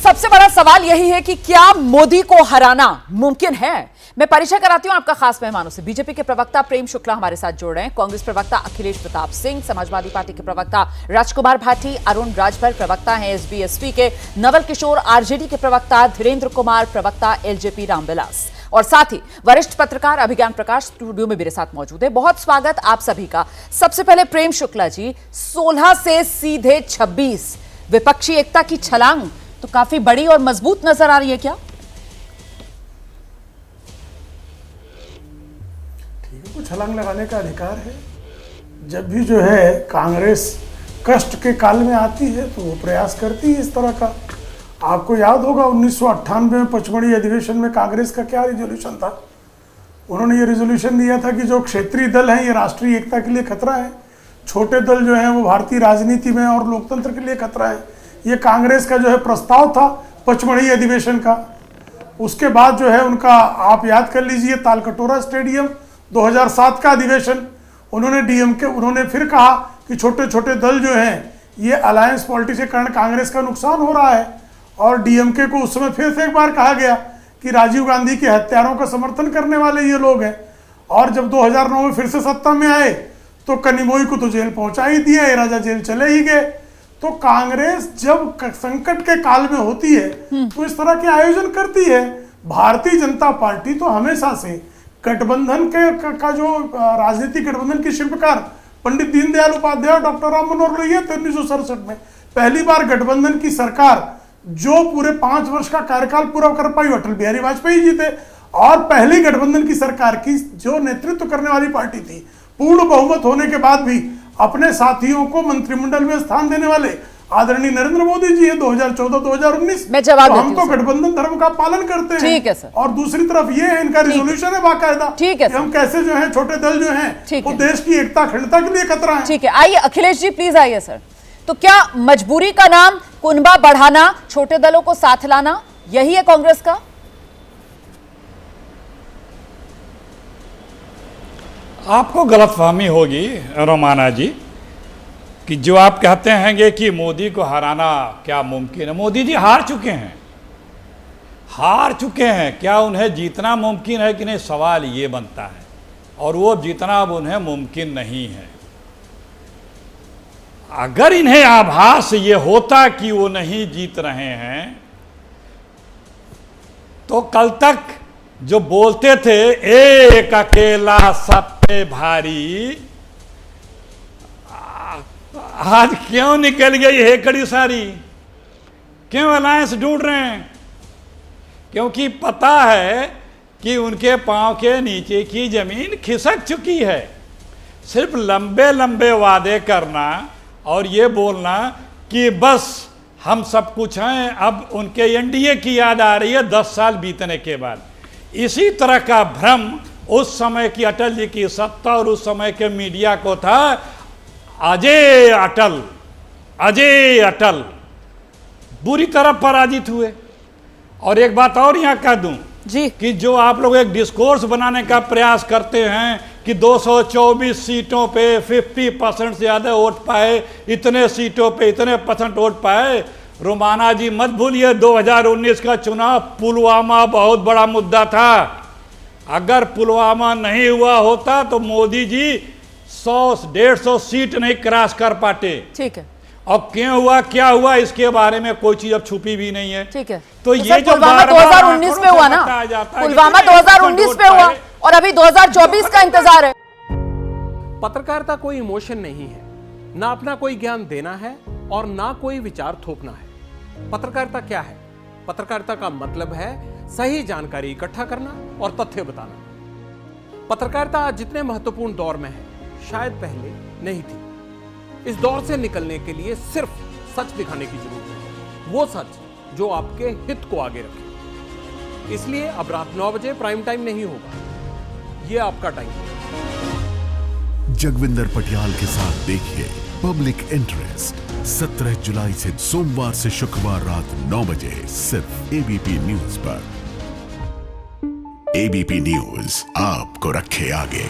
सबसे बड़ा सवाल यही है कि क्या मोदी को हराना मुमकिन है। मैं परिचय कराती हूं आपका खास मेहमानों से। बीजेपी के प्रवक्ता प्रेम शुक्ला हमारे साथ जुड़ रहे हैं, कांग्रेस प्रवक्ता अखिलेश प्रताप सिंह, समाजवादी पार्टी के प्रवक्ता राजकुमार भाटी, अरुण राजभर प्रवक्ता हैं एसबी-एसपी के, नवल किशोर आरजेडी के प्रवक्ता, धीरेन्द्र कुमार प्रवक्ता एलजेपी रामविलास, और साथ ही वरिष्ठ पत्रकार अभिज्ञान प्रकाश स्टूडियो में मेरे साथ मौजूद है। बहुत स्वागत आप सभी का। सबसे पहले प्रेम शुक्ला जी, 16 से सीधे 26 विपक्षी एकता की छलांग तो काफी बड़ी और मजबूत नजर आ रही है क्या? ठीक है, कुछ छलांग लगाने का अधिकार है। जब भी जो है कांग्रेस कष्ट के काल में आती है तो वो प्रयास करती है इस तरह का। आपको याद होगा 1998 में पचमढ़ी अधिवेशन में कांग्रेस का क्या रिजोल्यूशन था। उन्होंने ये रिजोल्यूशन दिया था कि जो क्षेत्रीय दल हैं ये राष्ट्रीय एकता के लिए खतरा है, छोटे दल जो हैं वो भारतीय राजनीति में और लोकतंत्र के लिए खतरा है। ये कांग्रेस का जो है प्रस्ताव था पचमढ़ी अधिवेशन का। उसके बाद जो है उनका, आप याद कर लीजिए, तालकटोरा स्टेडियम 2007 का अधिवेशन, उन्होंने फिर कहा कि छोटे छोटे दल जो हैं ये अलायंस पॉलिटिक्स के कारण कांग्रेस का नुकसान हो रहा है। और डीएमके को उस समय फिर से एक बार कहा गया कि राजीव गांधी के हत्यारों का समर्थन करने वाले ये लोग हैं। और जब 2009 में फिर से सत्ता में आए तो कनिमोई को तो जेल पहुंचा ही दिया, ये राजा जेल चले ही गए। तो कांग्रेस जब संकट के काल में होती है तो इस तरह के आयोजन करती है। भारतीय जनता पार्टी तो हमेशा से गठबंधन का जो राजनीतिक गठबंधन के शिल्पकार पंडित दीनदयाल उपाध्याय और डॉक्टर राम मनोहर लोहिया थे 1967 में। पहली बार गठबंधन की सरकार जो पूरे 5 वर्ष का कार्यकाल पूरा कर पाई अटल बिहारी वाजपेयी जी थे। और पहली गठबंधन की सरकार की जो नेतृत्व करने वाली पार्टी थी, पूर्ण बहुमत होने के बाद भी अपने साथियों को मंत्रिमंडल में स्थान देने वाले आदरणीय नरेंद्र मोदी जी है 2014-2019 में। जवाब तो हम तो गठबंधन धर्म का पालन करते हैं। ठीक है सर। और दूसरी तरफ ये है, इनका रिजोल्यूशन है बाकायदा कि हम कैसे जो है छोटे दल जो हैं वो देश की एकता अखंडता के लिए खतरा है। ठीक है, आइए अखिलेश जी प्लीज आइए सर। तो क्या मजबूरी का नाम कुनबा बढ़ाना, छोटे दलों को साथ लाना, यही है कांग्रेस का? आपको गलतफहमी होगी रोमाना जी कि जो आप कहते हैं कि मोदी को हराना क्या मुमकिन है। मोदी जी हार चुके हैं, क्या उन्हें जीतना मुमकिन है कि नहीं, सवाल ये बनता है। और वो जीतना अब उन्हें मुमकिन नहीं है। अगर इन्हें आभास ये होता कि वो नहीं जीत रहे हैं तो कल तक जो बोलते थे एक अकेला सब पे भारी, आज क्यों निकल गई हेकड़ी सारी? क्यों अलायंस ढूंढ रहे हैं? क्योंकि पता है कि उनके पांव के नीचे की जमीन खिसक चुकी है। सिर्फ लंबे लंबे वादे करना और ये बोलना कि बस हम सब कुछ हैं, अब उनके एनडीए की याद आ रही है 10 साल बीतने के बाद। इसी तरह का भ्रम उस समय की अटल जी की सत्ता और उस समय के मीडिया को था। अजय अटल बुरी तरह पराजित हुए। और एक बात और यहां कह दूं जी कि जो आप लोग एक डिस्कोर्स बनाने का प्रयास करते हैं कि 224 सीटों पे 50% से ज़्यादा वोट पाए, इतने सीटों पे इतने % वोट पाए, रोमाना जी मत भूलिए 2019 का चुनाव पुलवामा बहुत बड़ा मुद्दा था। अगर पुलवामा नहीं हुआ होता तो मोदी जी 100-150 सीट नहीं क्रॉस कर पाते। ठीक है। और क्यों हुआ, क्या हुआ, इसके बारे में कोई चीज अब छुपी भी नहीं है। ठीक है। तो ये जो पुलवामा 2019 में हुआ ना, पुलवामा 2019 में हुआ और अभी 2024 का इंतजार है। पत्रकारिता कोई इमोशन नहीं है, ना अपना कोई ज्ञान देना है और ना कोई विचार थोपना है। पत्रकारिता क्या है? पत्रकारिता का मतलब है सही जानकारी इकट्ठा करना और तथ्य बताना। पत्रकारिता आज जितने महत्वपूर्ण दौर में है शायद पहले नहीं थी। इस दौर से निकलने के लिए सिर्फ सच दिखाने की जरूरत है, वो सच जो आपके हित को आगे रखे। इसलिए अब रात 9 बजे प्राइम टाइम नहीं होगा, ये आपका टाइम है। जगविंदर पटियाल के साथ देखिए पब्लिक इंटरेस्ट 17 जुलाई से सोमवार से शुक्रवार रात 9 बजे सिर्फ एबीपी न्यूज पर। एबीपी न्यूज आपको रखे आगे।